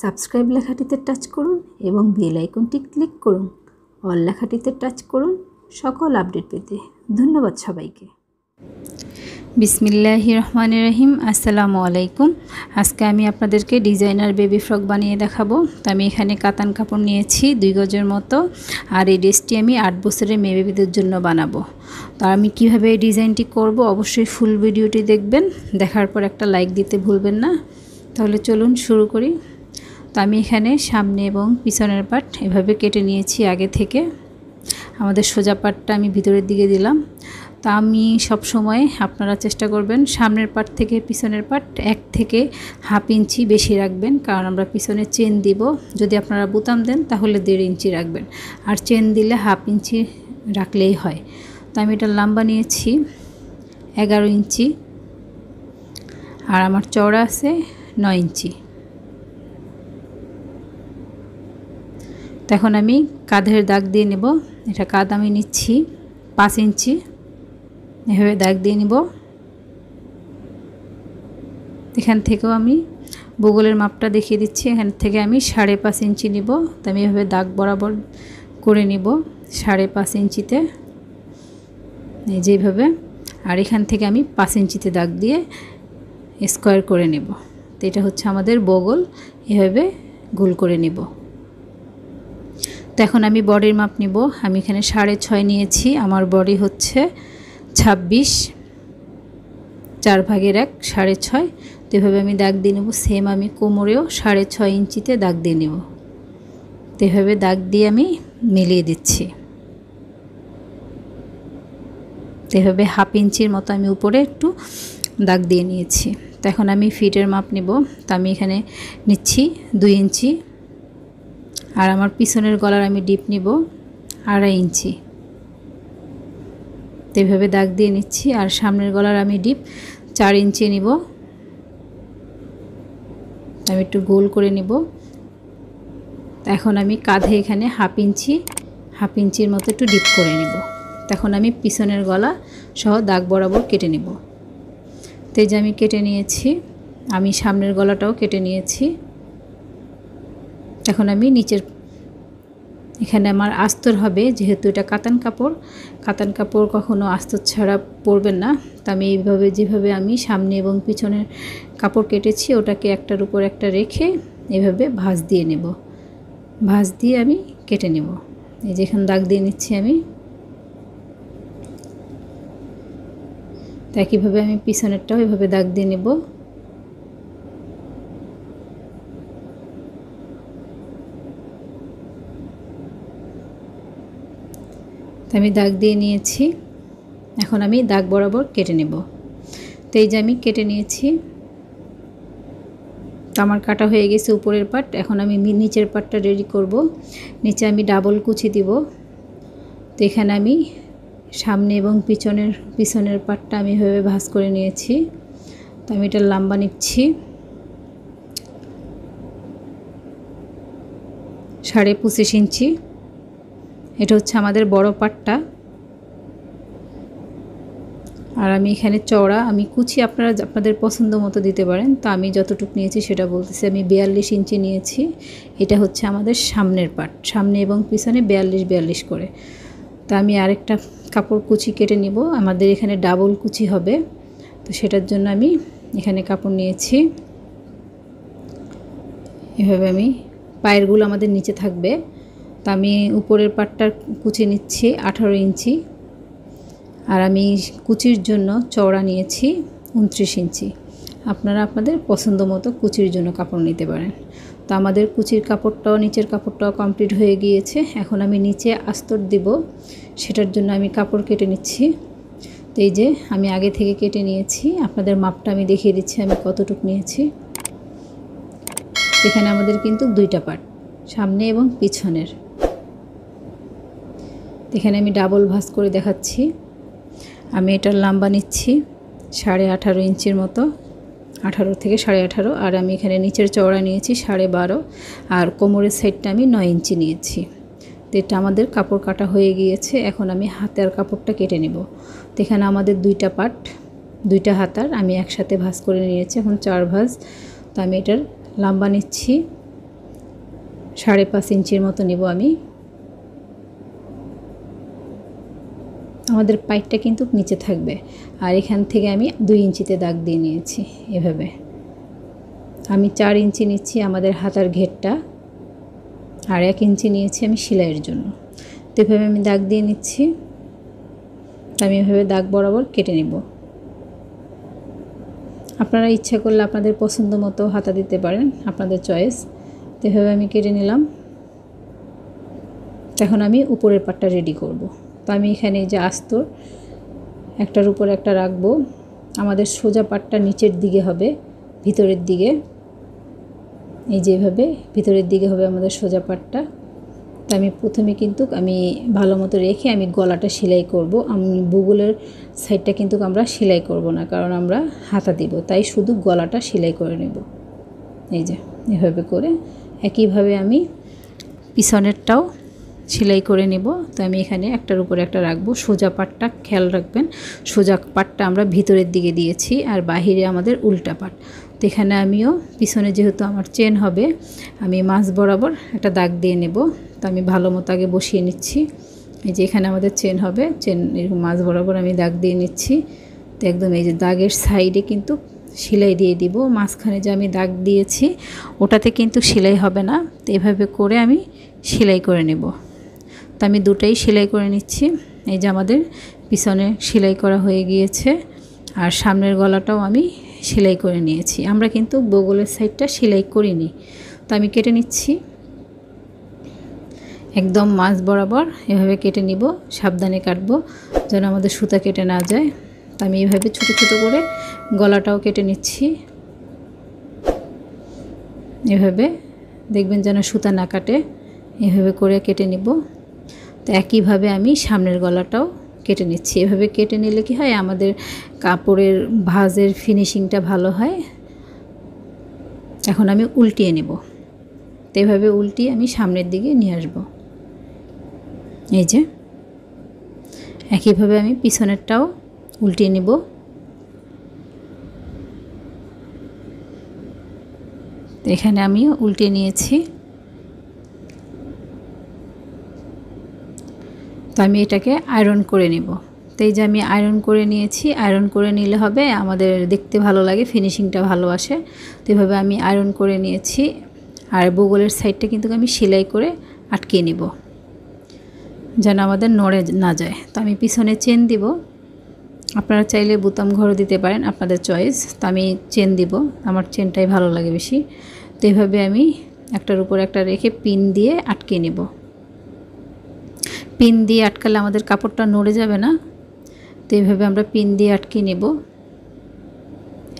Subscribe লেখাটিতে touch করুন এবং bell আইকনটি ক্লিক করুন। অল লেখাটিতে টাচ করুন সকল আপডেট পেতে। ধন্যবাদ সবাইকে। বিসমিল্লাহির রহমানির রহিম। আসসালামু আলাইকুম। আজকে আমি আপনাদেরকে ডিজাইনার বেবি ফ্রক বানিয়ে দেখাবো। তো আমি এখানে কাতান কাপড় নিয়েছি 2 গজের মতো, আর এই ড্রেসটি আমি 8 বছরের মেয়ে বেবিদের জন্য বানাবো। তো আমি কিভাবে এই ডিজাইনটি করব অবশ্যই ফুল ভিডিওটি দেখবেন, দেখার পর একটা লাইক দিতে ভুলবেন না। তাহলে চলুন শুরু করি। তো আমি এখানে সামনে এবং পিছনের পার্ট এভাবে কেটে নিয়েছি আগে থেকে। আমাদের সোজা পার্টটা আমি ভিতরের দিকে দিলাম। তা আমি সব সময় আপনারা চেষ্টা করবেন সামনের পার্ট থেকে পিছনের পার্ট 1 থেকে হাফ ইঞ্চি বেশি রাখবেন, কারণ আমরা পিছনে চেন দিব। যদি আপনারা বোতাম দেন তাহলে 1.5 ইঞ্চি রাখবেন, আর চেন দিলে হাফ ইঞ্চি রাখলেই হয়। তো আমি এটা লম্বা নিয়েছি 11 ইঞ্চি, আর আমার চওড়া আছে 9 ইঞ্চি। এখন আমি কাঁধের দাগ দিয়ে নেব। এটা কাঁধ আমি নিচ্ছি 5 ইঞ্চি, এভাবে দাগ দিয়ে নিব। এখান থেকেও আমি বগলের মাপটা দেখিয়ে দিচ্ছি। এখান থেকে আমি 5.5 ইঞ্চি নিব। তো আমি এভাবে দাগ বরাবর করে নিব 5.5 ইঞ্চিতে, এই যেভাবে। আর এখান থেকে আমি 5 ইঞ্চিতে দাগ দিয়ে স্কোয়ার করে নেব। তো এটা হচ্ছে আমাদের বগল, এভাবে গোল করে নিব। তো এখন আমি বডির মাপ নিব। আমি এখানে 6.5 নিয়েছি। আমার বডি হচ্ছে 26, 4 ভাগের 1, 6.5। তো এভাবে আমি দাগ দিয়ে নেব। সেম আমি কোমরেও 6.5 ইঞ্চিতে দাগ দিয়ে নেব। তো এভাবে দাগ দিয়ে আমি মিলিয়ে দিচ্ছি। তো এভাবে হাফ ইঞ্চির মতো আমি উপরে একটু দাগ দিয়ে নিয়েছি। তো এখন আমি ফিটের মাপ নিব। তো আমি এখানে নিচ্ছি 2 ইঞ্চি, আর আমার পিছনের গলার আমি ডিপ নিব 2.5 ইঞ্চি। তো এভাবে দাগ দিয়ে নিচ্ছি। আর সামনের গলার আমি ডিপ 4 ইঞ্চি নিব। আমি একটু গোল করে নিব। এখন আমি কাঁধে এখানে হাফ ইঞ্চির মতো একটু ডিপ করে নিব। তখন আমি পিছনের গলা সহ দাগ বরাবর কেটে নিব। তো এই যে আমি কেটে নিয়েছি। আমি সামনের গলাটাও কেটে নিয়েছি। এখন আমি নিচের, এখানে আমার আস্তর হবে, যেহেতু এটা কাতান কাপড় কখনো আস্তর ছাড়া পরবেন না। তো আমি এইভাবে, যেভাবে আমি সামনে এবং পিছনের কাপড় কেটেছি, ওটাকে একটার উপর একটা রেখে এভাবে ভাঁজ দিয়ে নেব। ভাঁজ দিয়ে আমি কেটে নেব। এই যেখানে দাগ দিয়ে নিচ্ছি আমি। তো একইভাবে আমি পিছনেরটাও এভাবে দাগ দিয়ে নেব। আমি দাগ দিয়ে নিয়েছি। এখন আমি দাগ বরাবর কেটে নেব। তো এই যে আমি কেটে নিয়েছি। তো আমার কাটা হয়ে গেছে উপরের পার্ট। এখন আমি নিচের পার্টটা রেডি করব। নিচে আমি ডাবল কুচি দিব। তো এখানে আমি সামনে এবং পিছনের পার্টটা আমি এভাবে ভাঁজ করে নিয়েছি। তো আমি এটা লম্বা নিচ্ছি 25.5 ইঞ্চি। এটা হচ্ছে আমাদের বড় পার্টটা। আর আমি এখানে চওড়া, আমি কুচি আপনারা আপনাদের পছন্দ মতো দিতে পারেন। তো আমি যতটুকু নিয়েছি সেটা বলতেছি। আমি 42 ইঞ্চি নিয়েছি। এটা হচ্ছে আমাদের সামনের পার্ট, সামনে এবং পিছনে 42 করে। তো আমি আরেকটা কাপড় কুচি কেটে নিব। আমাদের এখানে ডাবল কুচি হবে, তো সেটার জন্য আমি এখানে কাপড় নিয়েছি। এভাবে আমি পায়েরগুলো আমাদের নিচে থাকবে। তো আমি উপরের পাটটার কুচি নিচ্ছি 18 ইঞ্চি, আর আমি কুচির জন্য চওড়া নিয়েছি 29 ইঞ্চি। আপনারা আপনাদের পছন্দ মতো কুচির জন্য কাপড় নিতে পারেন। তো আমাদের কুচির কাপড়টাও, নিচের কাপড়টাও কমপ্লিট হয়ে গিয়েছে। এখন আমি নিচে আস্তর দিব, সেটার জন্য আমি কাপড় কেটে নিচ্ছি। তো এই যে আমি আগে থেকে কেটে নিয়েছি। আপনাদের মাপটা আমি দেখিয়ে দিচ্ছি আমি কতটুকু নিয়েছি। এখানে আমাদের কিন্তু 2টা পার্ট, সামনে এবং পিছনের। এখানে আমি ডাবল ভাঁজ করে দেখাচ্ছি। আমি এটার লম্বা নিচ্ছি 18.5 ইঞ্চির মতো, 18 থেকে 18.5। আর আমি এখানে নিচের চওড়া নিয়েছি 12.5, আর কোমরের সাইডটা আমি 9 ইঞ্চি নিয়েছি। তো এটা আমাদের কাপড় কাটা হয়ে গিয়েছে। এখন আমি হাতার কাপড়টা কেটে নেব। তো এখানে আমাদের 2টা পার্ট, 2টা হাতার আমি একসাথে ভাঁজ করে নিয়েছি। এখন 4 ভাঁজ। তো আমি এটার লম্বা নিচ্ছি 5.5 ইঞ্চির মতো নিব আমি। আমাদের পাইটটা কিন্তু নিচে থাকবে, আর এখান থেকে আমি 2 ইঞ্চিতে দাগ দিয়ে নিয়েছি। এভাবে আমি 4 ইঞ্চি নিচ্ছি আমাদের হাতার ঘেরটা, আর 1 ইঞ্চি নিয়েছি আমি সেলাইয়ের জন্য। তো এভাবে আমি দাগ দিয়ে নিচ্ছি। আমি এভাবে দাগ বরাবর কেটে নেব। আপনারা ইচ্ছা করলে আপনাদের পছন্দ মতো হাতা দিতে পারেন, আপনাদের চয়েস। তো এভাবে আমি কেটে নিলাম। এখন আমি উপরের পাটটা রেডি করব। তো আমি এখানে যে আস্তর একটার উপর একটা রাখবো। আমাদের সোজা পাটটা নিচের দিকে হবে, ভিতরের দিকে। এই যেভাবে ভিতরের দিকে হবে আমাদের সোজা পাটটা। তো আমি প্রথমে কিন্তু আমি ভালো মতো রেখে আমি গলাটা সেলাই করব। আমি বুগলের সাইডটা কিন্তু আমরা সেলাই করব না, কারণ আমরা হাতা দিব, তাই শুধু গলাটা সেলাই করে নেব। এই যে এভাবে করে একইভাবে আমি পিছনেরটাও সেলাই করে নেব। তো আমি এখানে একটার উপরে একটা রাখবো। সোজা পাটটা খেয়াল রাখবেন, সোজা পাটটা আমরা ভিতরের দিকে দিয়েছি, আর বাহিরে আমাদের উল্টা পাট। তো এখানে আমিও পিছনে যেহেতু আমার চেন হবে, আমি মাঝ বরাবর একটা দাগ দিয়ে নেব। তো আমি ভালো মতো আগে বসিয়ে নিচ্ছি। এই যে এখানে আমাদের চেন হবে, চেন এরকম মাঝ বরাবর আমি দাগ দিয়ে নিচ্ছি। তো একদম এই যে দাগের সাইডে কিন্তু সেলাই দিয়ে দিব। মাঝখানে যে আমি দাগ দিয়েছি ওটাতে কিন্তু সেলাই হবে না। তো এভাবে করে আমি সেলাই করে নেব। তো আমি দুটাই সেলাই করে নিচ্ছি। এই যে আমাদের পিছনে সেলাই করা হয়ে গিয়েছে, আর সামনের গলাটাও আমি সেলাই করে নিয়েছি। আমরা কিন্তু বগলের সাইডটা সেলাই করিনি। তো আমি কেটে নিচ্ছি একদম মাঝ বরাবর। এভাবে কেটে নিব, সাবধানে কাটবো যেন আমাদের সুতা কেটে না যায়। তো আমি এইভাবে ছোট ছোট করে গলাটাও কেটে নিচ্ছি। এভাবে দেখবেন যেন সুতা না কাটে, এভাবে করে কেটে নিব। তো একইভাবে আমি সামনের গলাটাও কেটে নিচ্ছি। এভাবে কেটে নিলে কি হয়, আমাদের কাপড়ের ভাঁজের ফিনিশিংটা ভালো হয়। এখন আমি উল্টিয়ে নেব। তো এভাবে উল্টিয়ে আমি সামনের দিকে নিয়ে আসব। এই যে একইভাবে আমি পিছনেরটাও উল্টিয়ে নেব। তো এখানে আমিও উল্টিয়ে নিয়েছি। তো আমি এটাকে আয়রন করে নেব। তো এই যে আমি আয়রন করে নিয়েছি। আয়রন করে নিলে হবে আমাদের দেখতে ভালো লাগে, ফিনিশিংটা ভালো আসে। তো এভাবে আমি আয়রন করে নিয়েছি। আর বগলের সাইডটা কিন্তু আমি সেলাই করে আটকে নিব যেন আমাদের নড়ে না যায়। তো আমি পিছনে চেন দিব। আপনারা চাইলে বোতাম ঘরও দিতে পারেন, আপনাদের চয়েস। তো আমি চেন দিব, আমার চেনটাই ভালো লাগে বেশি। তো এভাবে আমি একটার উপর একটা রেখে পিন দিয়ে আটকে নেব। পিন দিয়ে আটকালে আমাদের কাপড়টা নড়ে যাবে না। তো এইভাবে আমরা পিন দিয়ে আটকে নেব।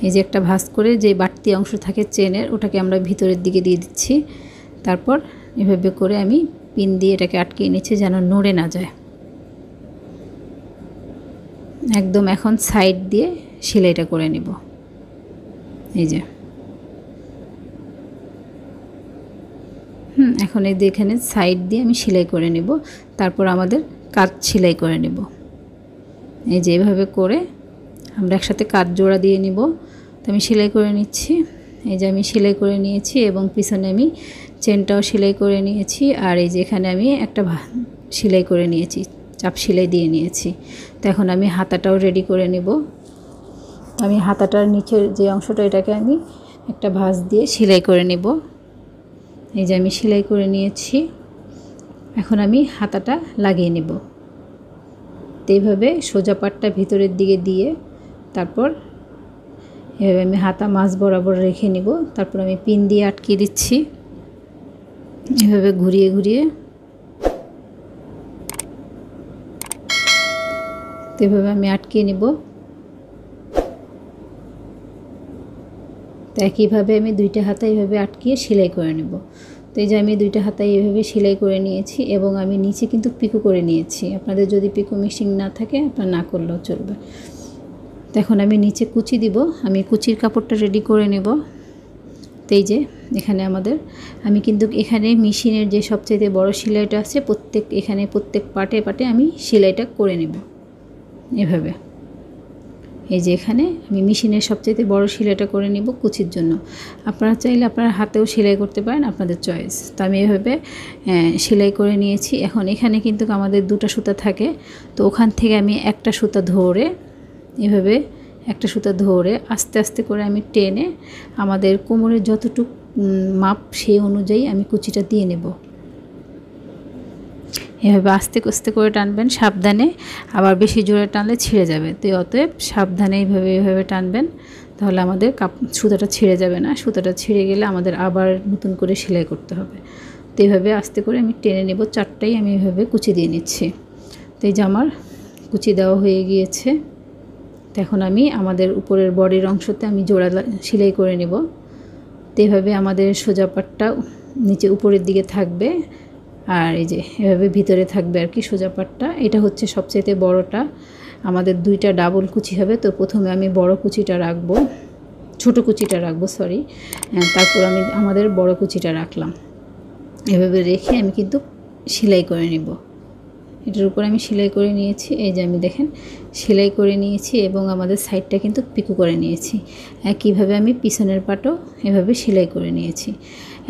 এই যে একটা ভাঁজ করে যে বাড়তি অংশ থাকে চেনের, ওটাকে আমরা ভিতরের দিকে দিয়ে দিচ্ছি। তারপর এভাবে করে আমি পিন দিয়ে এটাকে আটকে নিচ্ছি যেন নড়ে না যায়। একদম এখন সাইড দিয়ে সেলাইটা করে নেব। এই যে এখন এই এখানে সাইড দিয়ে আমি সেলাই করে নেব। তারপর আমাদের কাঁধ সেলাই করে নেব। এই যে এভাবে করে আমরা একসাথে কাঁধ জোড়া দিয়ে নিব। তো আমি সেলাই করে নিচ্ছি। এই যে আমি সেলাই করে নিয়েছি এবং পিছনে আমি চেনটাও সেলাই করে নিয়েছি। আর এই যে এখানে আমি একটা সেলাই করে নিয়েছি, চাপ সেলাই দিয়ে নিয়েছি। তো এখন আমি হাতাটাও রেডি করে নেব। আমি হাতাটার নিচের যে অংশটা, এটাকে আমি একটা ভাঁজ দিয়ে সেলাই করে নেব। এই যে আমি সেলাই করে নিয়েছি। এখন আমি হাতাটা লাগিয়ে নেব। তো এইভাবে সোজা পাটটা ভিতরের দিকে দিয়ে তারপর এভাবে আমি হাতা মাঝ বরাবর রেখে নিব। তারপর আমি পিন দিয়ে আটকে দিচ্ছি, এভাবে ঘুরিয়ে ঘুরিয়ে। তো এভাবে আমি আটকে নেব। তো একইভাবে আমি দুইটা হাতা এইভাবে আটকিয়ে সেলাই করে নেব। তো এই যে আমি দুইটা হাতায় এইভাবে সেলাই করে নিয়েছি এবং আমি নিচে কিন্তু পিকো করে নিয়েছি। আপনাদের যদি পিকো মেশিন না থাকে আপনার না করলেও চলবে। তো এখন আমি নিচে কুচি দিব। আমি কুচির কাপড়টা রেডি করে নেব। তো এই যে এখানে আমি কিন্তু এখানে মেশিনের যে সবচেয়ে বড় সেলাইটা আছে, প্রত্যেক পাটে পাটে আমি সেলাইটা করে নেব। এভাবে এই যে এখানে আমি মেশিনের সবচেয়ে বড় সেলাইটা করে নিব কুচির জন্য। আপনারা চাইলে আপনারা হাতেও সেলাই করতে পারেন, আপনাদের চয়েস। তো আমি এভাবে সেলাই করে নিয়েছি। এখন এখানে কিন্তু আমাদের দুটো সুতা থাকে, তো ওখান থেকে আমি একটা সুতা ধরে এভাবে একটা সুতা ধরে আস্তে আস্তে করে আমি টেনে আমাদের কোমরের যতটুকু মাপ সেই অনুযায়ী আমি কুচিটা দিয়ে নেব। এভাবে আস্তে আস্তে করে টানবেন, সাবধানে, আবার বেশি জোরে টানলে ছিঁড়ে যাবে। তো অতএব সাবধানে এইভাবে টানবেন, তাহলে আমাদের সুতাটা ছিঁড়ে যাবে না। সুতাটা ছিঁড়ে গেলে আমাদের আবার নতুন করে সেলাই করতে হবে। তো এইভাবে আস্তে করে আমি টেনে নেব। চারটাই আমি এইভাবে কুচি দিয়ে নিচ্ছি। তো এই যে আমার কুচি দেওয়া হয়ে গিয়েছে। তো এখন আমি আমাদের উপরের বডির অংশতে আমি জোড়া সেলাই করে নেব। তো এইভাবে আমাদের সোজা পাটটা নিচে উপরের দিকে থাকবে, আর এই যে এভাবে ভিতরে থাকবে আর কি সোজা পাটটা। এটা হচ্ছে সবচেয়ে বড়টা, আমাদের দুইটা ডাবল কুচি হবে। তো প্রথমে আমি বড় কুচিটা রাখবো, ছোট কুচিটা রাখবো সরি, তারপর আমি আমাদের বড় কুচিটা রাখলাম। এভাবে রেখে আমি কিন্তু সেলাই করে নিব। এটার উপর আমি সেলাই করে নিয়েছি। এই যে আমি দেখেন সেলাই করে নিয়েছি এবং আমাদের সাইডটা কিন্তু পিকো করে নিয়েছি। একইভাবে আমি পিছনের পাটও এভাবে সেলাই করে নিয়েছি।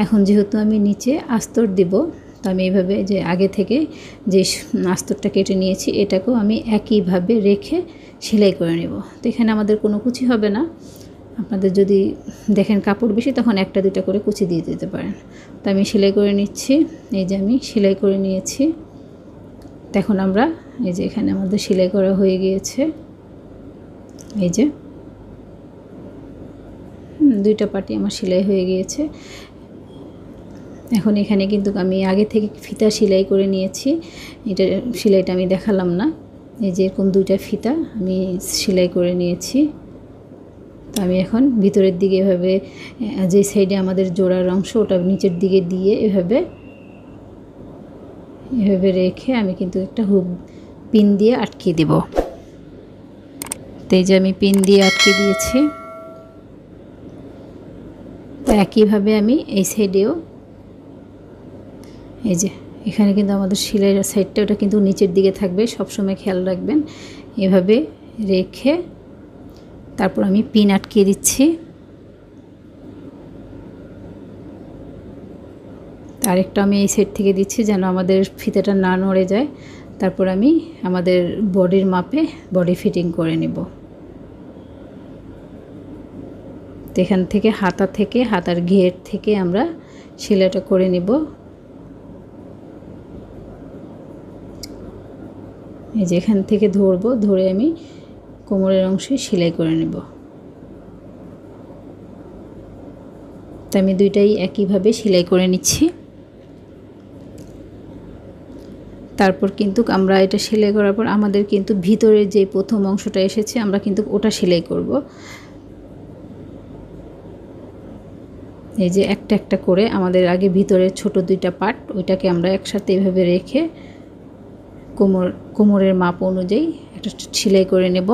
এখন যেহেতু আমি নিচে আস্তর দিব, তো আমি এইভাবে যে আগে থেকে যে আস্তরটা কেটে নিয়েছি এটাকেও আমি একইভাবে রেখে সেলাই করে নেব। তো এখানে আমাদের কোনো কুচি হবে না। আপনাদের যদি দেখেন কাপড় বেশি তখন একটা দুটা করে কুচি দিয়ে দিতে পারেন। তো আমি সেলাই করে নিচ্ছি। এই যে আমি সেলাই করে নিয়েছি। এখন আমরা এই যে এখানে আমাদের সেলাই করা হয়ে গিয়েছে। এই যে দুইটা পাটি আমার সেলাই হয়ে গিয়েছে। এখন এখানে কিন্তু আমি আগে থেকে ফিতা সেলাই করে নিয়েছি। এটা সেলাইটা আমি দেখালাম না। এই যে এরকম দুইটা ফিতা আমি সেলাই করে নিয়েছি। তো আমি এখন ভিতরের দিকে এভাবে যে সাইডে আমাদের জোড়ার অংশ ওটা নিচের দিকে দিয়ে এভাবে রেখে আমি কিন্তু একটা হুক পিন দিয়ে আটকে দেব। তো এই যে আমি পিন দিয়ে আটকে দিয়েছি। তো একইভাবে আমি এই সাইডেও এই যে এখানে কিন্তু আমাদের সেলাইয়ের সাইডটা ওটা কিন্তু নিচের দিকে থাকবে, সবসময় খেয়াল রাখবেন। এভাবে রেখে তারপর আমি পিন আটকে দিচ্ছি। আরেকটা আমি এই সাইড থেকে দিচ্ছি যেন আমাদের ফিতাটা না নড়ে যায়। তারপর আমি আমাদের বডির মাপে বডি ফিটিং করে নেব। তো এখান থেকে হাতার ঘের থেকে আমরা সেলাইটা করে নেব। এই যে এখান থেকে ধরবো, ধরে আমি কোমরের অংশে সেলাই করে নেব। তো আমি দুইটাই একইভাবে সেলাই করে নিচ্ছি। তারপর কিন্তু আমরা এটা সেলাই করার পর আমাদের কিন্তু ভিতরে যে প্রথম অংশটা এসেছে আমরা কিন্তু ওটা সেলাই করব। এই যে একটা একটা করে আমাদের আগে ভিতরের ছোট দুইটা পার্ট ওইটাকে আমরা একসাথে এভাবে রেখে কোমরের মাপ অনুযায়ী একটা সেলাই করে নেব।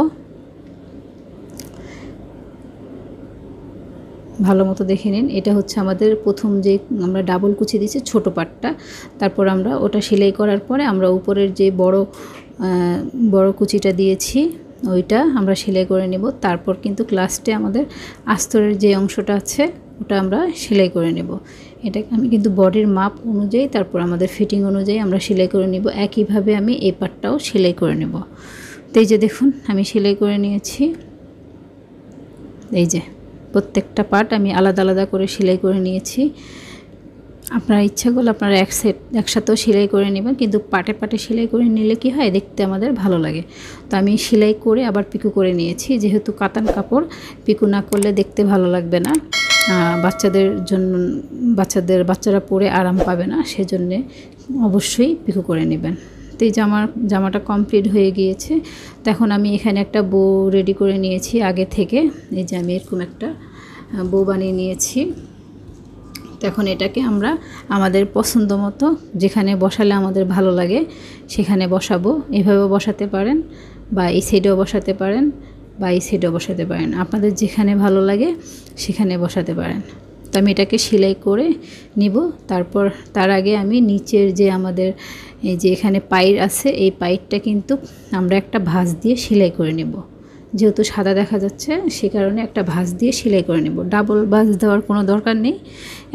ভালো মতো দেখে নিন। এটা হচ্ছে আমাদের প্রথম যে আমরা ডাবল কুচি দিয়েছি ছোট পাটটা, তারপর আমরা ওটা সেলাই করার পরে আমরা উপরের যে বড় কুচিটা দিয়েছি ওইটা আমরা সেলাই করে নেব। তারপর কিন্তু লাস্টে আমাদের আস্তরের যে অংশটা আছে ওটা আমরা সেলাই করে নেব। এটা আমি কিন্তু বডির মাপ অনুযায়ী তারপর আমাদের ফিটিং অনুযায়ী আমরা সেলাই করে নেব। একইভাবে আমি এই পাটটাও সেলাই করে নেব। তো এই যে দেখুন আমি সেলাই করে নিয়েছি। এই যে প্রত্যেকটা পার্ট আমি আলাদা আলাদা করে সেলাই করে নিয়েছি। আপনারা ইচ্ছা করলে আপনারা একসাথেও সেলাই করে নেবেন, কিন্তু পাটে পাটে সেলাই করে নিলে কি হয় দেখতে আমাদের ভালো লাগে। তো আমি সেলাই করে আবার পিকো করে নিয়েছি, যেহেতু কাতান কাপড় পিকো না করলে দেখতে ভালো লাগবে না, বাচ্চাদের জন্য বাচ্চারা পরে আরাম পাবে না, সেজন্যে অবশ্যই পিকো করে নেবেন। তো এই জামাটা কমপ্লিট হয়ে গিয়েছে। তো এখন আমি এখানে একটা বো রেডি করে নিয়েছি আগে থেকে। এই যে আমি এরকম একটা বো বানিয়ে নিয়েছি। তো এখন এটাকে আমরা আমাদের পছন্দ মতো যেখানে বসালে আমাদের ভালো লাগে সেখানে বসাবো। এভাবেও বসাতে পারেন বা এই সাইডেও বসাতে পারেন বা এই সাইডেও বসাতে পারেন, আপনাদের যেখানে ভালো লাগে সেখানে বসাতে পারেন। তো আমি এটাকে সেলাই করে নিব। তারপর তার আগে আমি নিচের যে আমাদের এই যে এখানে পাইর আছে এই পাইরটা কিন্তু আমরা একটা ভাঁজ দিয়ে সেলাই করে নেব। যেহেতু সাদা দেখা যাচ্ছে সে কারণে একটা ভাঁজ দিয়ে সেলাই করে নেব। ডাবল ভাঁজ দেওয়ার কোনো দরকার নেই,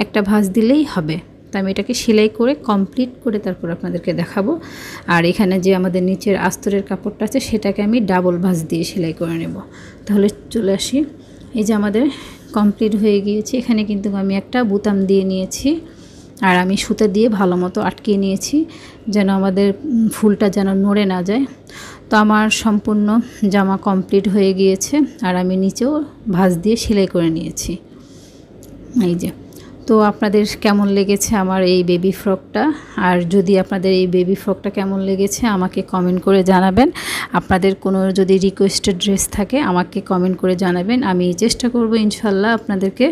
একটা ভাঁজ দিলেই হবে। তো আমি এটাকে সেলাই করে কমপ্লিট করে তারপর আপনাদেরকে দেখাবো। আর এখানে যে আমাদের নিচের আস্তরের কাপড়টা আছে সেটাকে আমি ডাবল ভাঁজ দিয়ে সেলাই করে নেব। তাহলে চলে আসি, এই যে আমাদের কমপ্লিট হয়ে গিয়েছে। এখানে কিন্তু আমি একটা বোতাম দিয়ে নিয়েছি আর আমি সুতা দিয়ে ভালো মতো আটকিয়ে নিয়েছি যেন আমাদের ফুলটা যেন নড়ে না যায়। তো আমার সম্পূর্ণ জামা কমপ্লিট হয়ে গিয়েছে আর আমি নিচেও ভাঁজ দিয়ে সেলাই করে নিয়েছি। এই যে, তো আপনাদের কেমন লেগেছে আমার এই বেবি ফ্রকটা? আর যদি আপনাদের এই বেবি ফ্রকটা কেমন লেগেছে আমাকে কমেন্ট করে জানাবেন। আপনাদের কোনো যদি রিকোয়েস্টেড ড্রেস থাকে আমাকে কমেন্ট করে জানাবেন, আমি চেষ্টা করব ইনশাল্লাহ আপনাদেরকে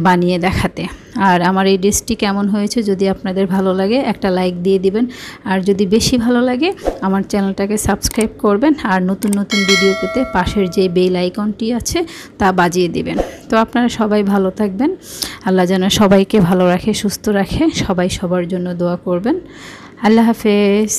বানিয়ে দেখাতে। আর আমার এই ড্রেসটি কেমন হয়েছে যদি আপনাদের ভালো লাগে একটা লাইক দিয়ে দিবেন, আর যদি বেশি ভালো লাগে আমার চ্যানেলটাকে সাবস্ক্রাইব করবেন, আর নতুন নতুন ভিডিও পেতে পাশের যে বেল আইকনটি আছে তা বাজিয়ে দিবেন। তো আপনারা সবাই ভালো থাকবেন, আল্লাহ যেন সবাইকে ভালো রাখে, সুস্থ রাখে, সবাই সবার জন্য দোয়া করবেন। আল্লাহ হাফেজ।